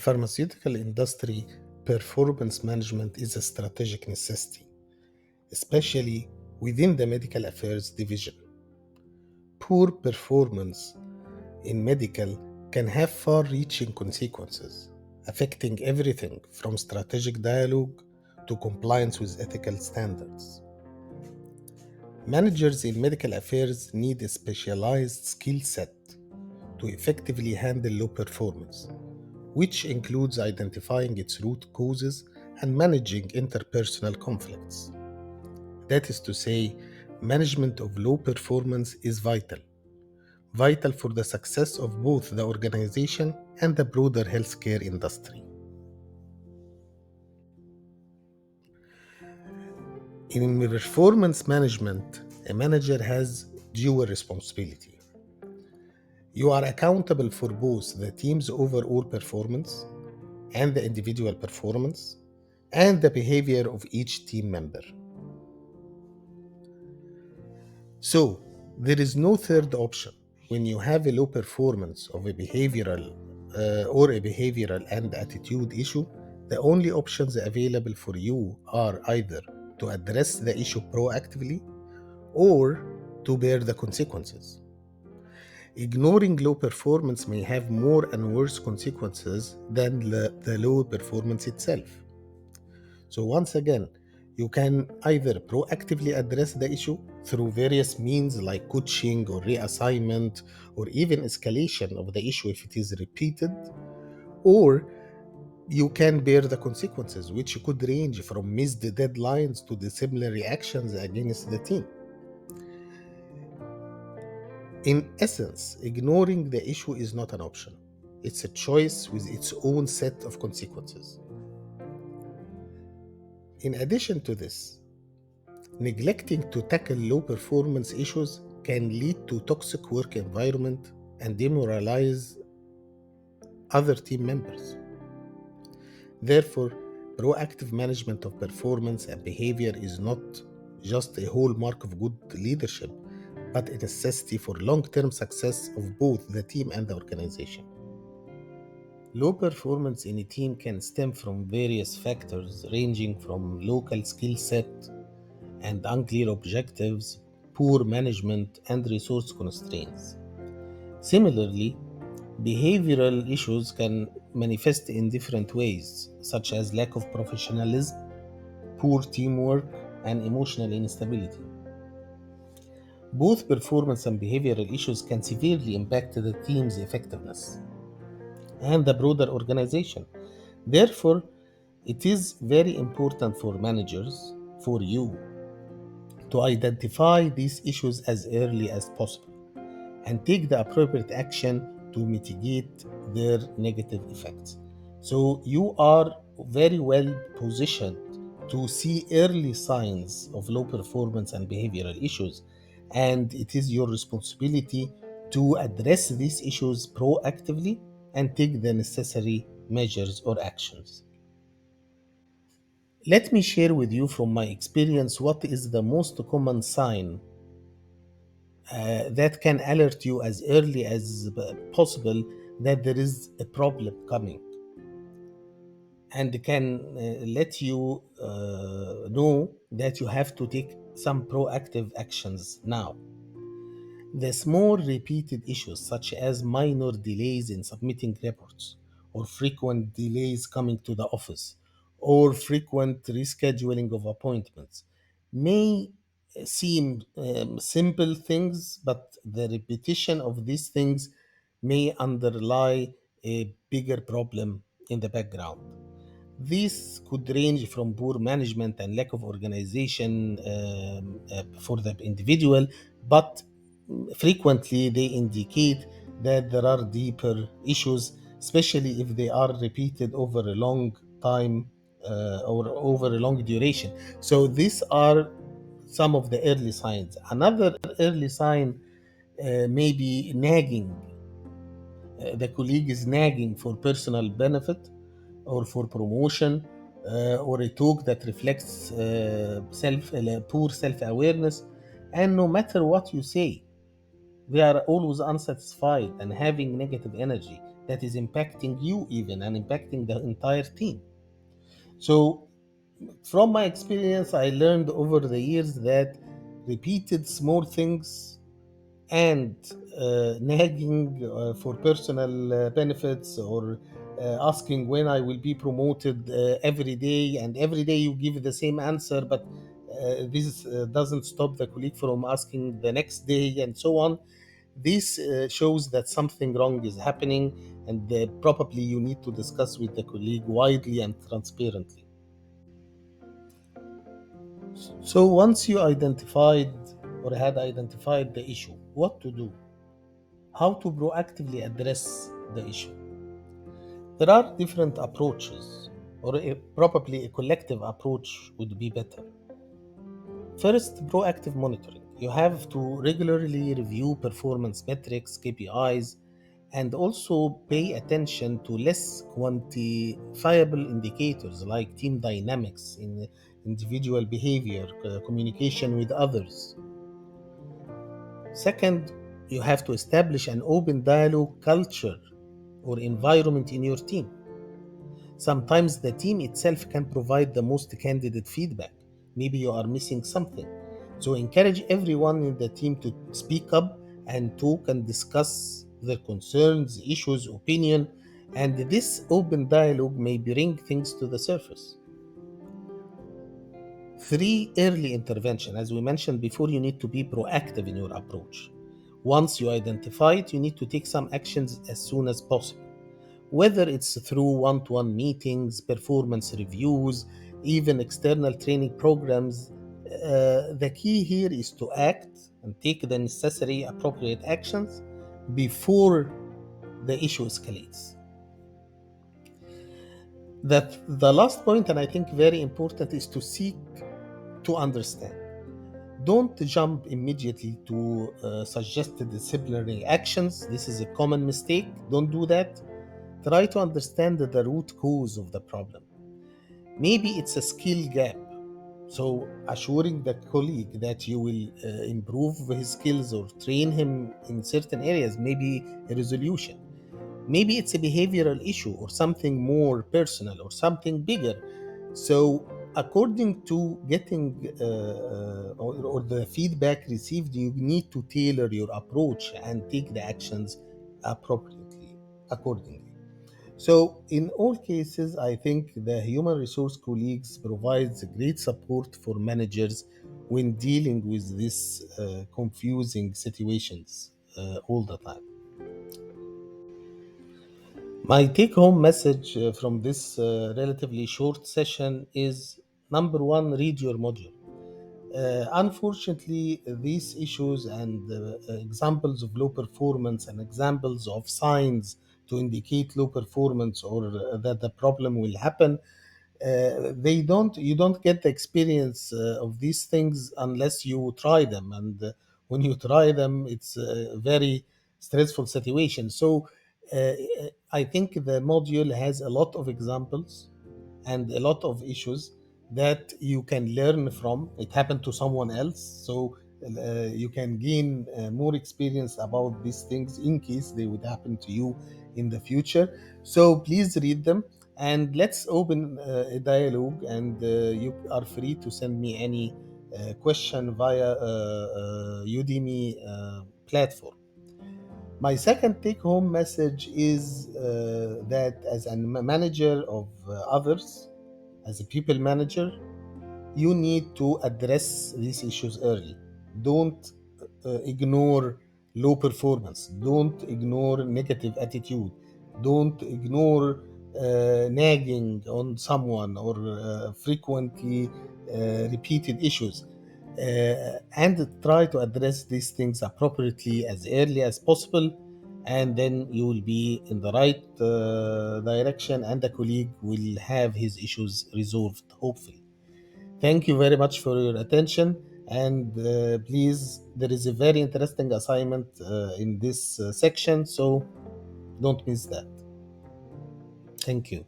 pharmaceutical industry, performance management is a strategic necessity, especially within the medical affairs division. Poor performance in medical can have far reaching consequences, affecting everything from strategic dialogue to compliance with ethical standards. Managers in medical affairs need a specialized skill set to effectively handle low performance, which includes identifying its root causes and managing interpersonal conflicts. That is to say, management of low performance is vital for the success of both the organization and the broader healthcare industry. In performance management, a manager has dual responsibility. You are accountable for both the team's overall performance and the individual performance and the behavior of each team member. So, there is no third option. When you have a low performance of a behavioral and attitude issue, the only options available for you are either to address the issue proactively or to bear the consequences. Ignoring low performance may have more and worse consequences than the low performance itself. So, once again, you can either proactively address the issue through various means like coaching or reassignment or even escalation of the issue if it is repeated, or you can bear the consequences, which could range from missed deadlines to disciplinary actions against the team. In essence, ignoring the issue is not an option. It's a choice with its own set of consequences. In addition to this, neglecting to tackle low performance issues can lead to toxic work environment and demoralize other team members. Therefore, proactive management of performance and behavior is not just a hallmark of good leadership, but a necessity for long-term success of both the team and the organization. Low performance in a team can stem from various factors ranging from local skill set and unclear objectives, poor management, and resource constraints. Similarly, behavioral issues can manifest in different ways, such as lack of professionalism, poor teamwork, and emotional instability. Both performance and behavioral issues can severely impact the team's effectiveness and the broader organization. Therefore, it is very important for managers, for you, to identify these issues as early as possible and take the appropriate action to mitigate their negative effects. So, you are very well positioned to see early signs of low performance and behavioral issues, and it is your responsibility to address these issues proactively and take the necessary measures or actions. Let me share with you from my experience what is the most common sign that can alert you as early as possible that there is a problem coming and can let you know that you have to take some proactive actions now. The small repeated issues, such as minor delays in submitting reports, or frequent delays coming to the office, or frequent rescheduling of appointments, may seem simple things, but the repetition of these things may underlie a bigger problem in the background. These could range from poor management and lack of organization for the individual, but frequently they indicate that there are deeper issues, especially if they are repeated over a long time or over a long duration. So these are some of the early signs. Another early sign may be nagging. The colleague is nagging for personal benefit or for promotion or a talk that reflects poor self-awareness, and no matter what you say they are always unsatisfied and having negative energy. that is impacting you even and impacting the entire team. So from my experience, I learned over the years that repeated small things and nagging for personal benefits, or asking when I will be promoted every day, and every day you give the same answer, but this doesn't stop the colleague from asking the next day, and so on. This shows that something wrong is happening, and probably you need to discuss with the colleague widely and transparently. So once you identified or had identified the issue, what to do? How to proactively address the issue? There are different approaches, or probably a collective approach would be better. First, proactive monitoring. You have to regularly review performance metrics, KPIs, and also pay attention to less quantifiable indicators like team dynamics, in individual behavior, communication with others. Second, you have to establish an open dialogue culture or environment in your team. Sometimes the team itself can provide the most candid feedback. Maybe you are missing something. So encourage everyone in the team to speak up and talk and discuss their concerns, issues, opinion, and this open dialogue may bring things to the surface. Three, early intervention. As we mentioned before, you need to be proactive in your approach. Once you identify it, you need to take some actions as soon as possible, whether it's through one to one meetings, performance reviews, even external training programs. The key here is to act and take the necessary appropriate actions before the issue escalates. That the last point, and I think very important, is to seek to understand. Don't jump immediately to suggest disciplinary actions. This is a common mistake. Don't do that. Try to understand the root cause of the problem. Maybe it's a skill gap. So, assuring the colleague that you will improve his skills or train him in certain areas may be a resolution. Maybe it's a behavioral issue or something more personal or something bigger. So, according to getting or the feedback received, you need to tailor your approach and take the actions appropriately, accordingly. So, in all cases, I think the human resource colleagues provides great support for managers when dealing with these confusing situations all the time. My take home message from this relatively short session is: number one, read your module. Unfortunately, these issues and examples of low performance and examples of signs to indicate low performance or that the problem will happen, they don't you don't get the experience of these things unless you try them, and when you try them, it's a very stressful situation. So uh, I think the module has a lot of examples and a lot of issues that you can learn from. It happened to someone else, so you can gain more experience about these things in case they would happen to you in the future. So please read them, and let's open a dialogue, and you are free to send me any question via Udemy platform. My second take home message is that as a manager of others, as a people manager, you need to address these issues early. Don't ignore low performance. Don't ignore negative attitude. Don't ignore nagging on someone or frequently repeated issues. And try to address these things appropriately as early as possible, and then you will be in the right direction, and the colleague will have his issues resolved, hopefully. Thank you very much for your attention. And please, there is a very interesting assignment in this section, so don't miss that. Thank you.